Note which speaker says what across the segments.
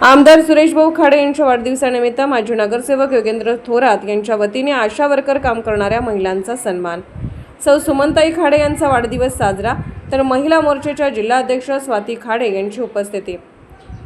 Speaker 1: आमदार सुरेशभाऊ खाडे यांच्या वाढदिवसानिमित्त माजी नगरसेवक योगेंद्र थोरात यांच्या वतीने आशा वर्कर काम करणाऱ्या महिलांचा सन्मान. सौ सुमनताई खाडे यांचा वाढदिवस साजरा, तर महिला मोर्चाच्या जिल्हाध्यक्ष स्वाती खाडे यांची उपस्थिती.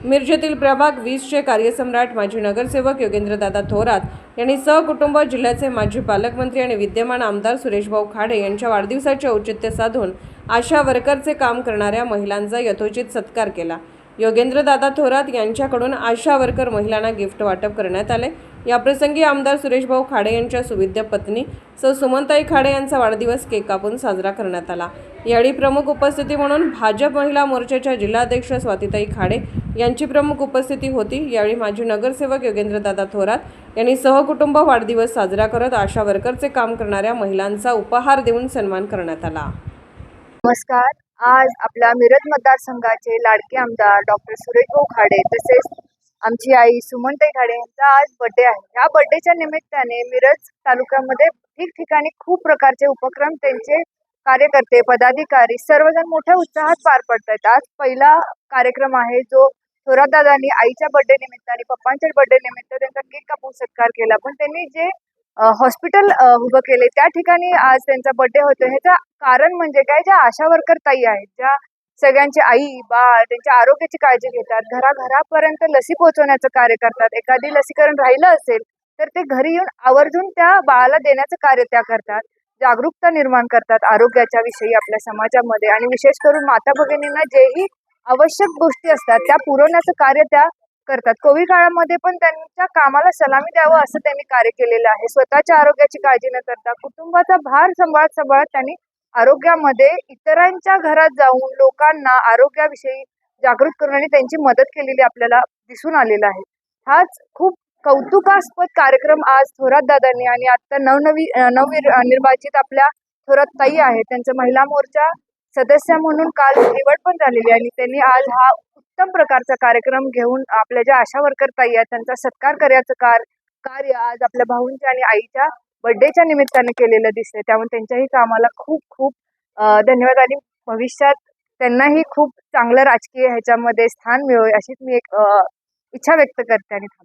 Speaker 1: मिरजेतील प्रभाग 20चे कार्यसम्राट माजी नगरसेवक योगेंद्रदादा थोरात यांनी सहकुटुंब जिल्ह्याचे माजी पालकमंत्री आणि विद्यमान आमदार सुरेशभाऊ खाडे यांच्या वाढदिवसाचे औचित्य साधून आशा वर्करचे काम करणाऱ्या महिलांचा यथोचित सत्कार केला. योगेंद्रदादा थोरात यांच्याकडून आशा वर्कर महिलांना गिफ्ट वाटप करण्यात आले. याप्रसंगी आमदार सुरेशभाऊ खाडे यांच्या सुविद्य पत्नी सौ सुमनताई खाडे यांचा वाढदिवस केक कापून साजरा करण्यात आला. यावेळी प्रमुख उपस्थिती म्हणून भाजप महिला मोर्चाच्या जिल्हाध्यक्ष स्वातीताई खाडे यांची प्रमुख उपस्थिती होती. यावेळी माजी नगरसेवक योगेंद्रदादा थोरात यांनी सहकुटुंब वाढदिवस साजरा करत आशा वर्करचे काम करणाऱ्या महिलांचा उपहार देऊन सन्मान करण्यात आला.
Speaker 2: नमस्कार. आज आपल्या मिरज मतदारसंघाचे लाडके आमदार डॉक्टर सुरेशभाऊ खाडे तसेच आमची आई सुमनताई खाडे यांचा आज बर्थडे आहे. या बर्थडेच्या निमित्ताने मिरज तालुक्यामध्ये ठिकठिकाणी खूप प्रकारचे उपक्रम त्यांचे कार्यकर्ते पदाधिकारी सर्वजण मोठ्या उत्साहात पार पडतात. आज पहिला कार्यक्रम आहे जो थोरातदादांनी आईच्या बर्थडे निमित्त आणि पप्पांच्या बर्थडे निमित्त त्यांचा केक कापून सत्कार केला. पण त्यांनी जे हॉस्पिटल उभं केले त्या ठिकाणी आज त्यांचा बर्थडे होतो. ह्याचं कारण म्हणजे काय, ज्या आशा वर्कर ताई आहेत, ज्या सगळ्यांची आई बाळ त्यांच्या आरोग्याची काळजी घेतात, घराघरापर्यंत लसी पोहोचवण्याचं कार्य करतात. एखादी लसीकरण राहिलं असेल तर ते घरी येऊन आवर्जून त्या बाळाला देण्याचं कार्य त्या करतात. जागरूकता निर्माण करतात आरोग्याच्या विषयी आपल्या समाजामध्ये, आणि विशेष करून माता भगिनींना जेही आवश्यक गोष्टी असतात त्या पुरवण्याचं कार्य त्या करतात. कोविड काळामध्ये पण त्यांच्या कामाला सलामी द्यावं असं त्यांनी कार्य केलेलं आहे. स्वतःच्या आरोग्याची काळजी न करता कुटुंबाचा भार सांभाळत त्यांनी आरोग्यामध्ये इतरांच्या घरात जाऊन लोकांना आरोग्याविषयी जागृत करून आणि त्यांची मदत केलेली आपल्याला दिसून आलेला आहे. हाच खूप कौतुकास्पद कार्यक्रम आज थोरात दादांनी आणि आता नवनिर्वाचित आपल्या थोरात ताई आहेत त्यांचं महिला मोर्चा सदस्य म्हणून काल निवड पण झालेली आहे आणि त्यांनी आज हा उत्तम प्रकारचा कार्यक्रम घेऊन आपल्या ज्या आशा वर्कर ताई आहेत त्यांचा सत्कार करायचं कार्य आज आपल्या भाऊंच्या आणि आईच्या बर्थडेच्या निमित्ताने केलेलं दिसतंय. त्यामुळे त्यांच्याही कामाला खूप खूप धन्यवाद आणि भविष्यात त्यांनाही खूप चांगलं राजकीय ह्याच्यामध्ये स्थान मिळेल अशीच मी एक इच्छा व्यक्त करते आणि